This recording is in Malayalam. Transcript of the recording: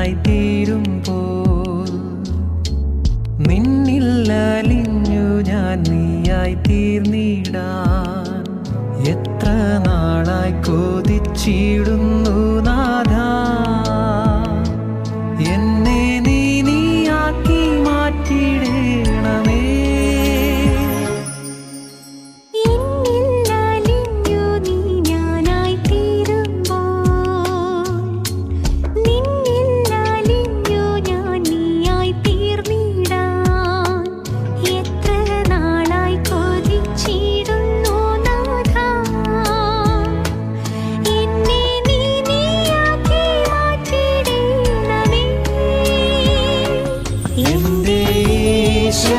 ഞാനായി തീരുമ്പോൾ നിന്നിൽ അലിഞ്ഞു ഞാൻ നീയായി തീർന്നിടാൻ എത്ര നാളായി കൊതിച്ചിടുന്നു നാഥാ എന്നെ നീയാക്കി മാറ്റിയിടണമേ. എന്റെ യേശു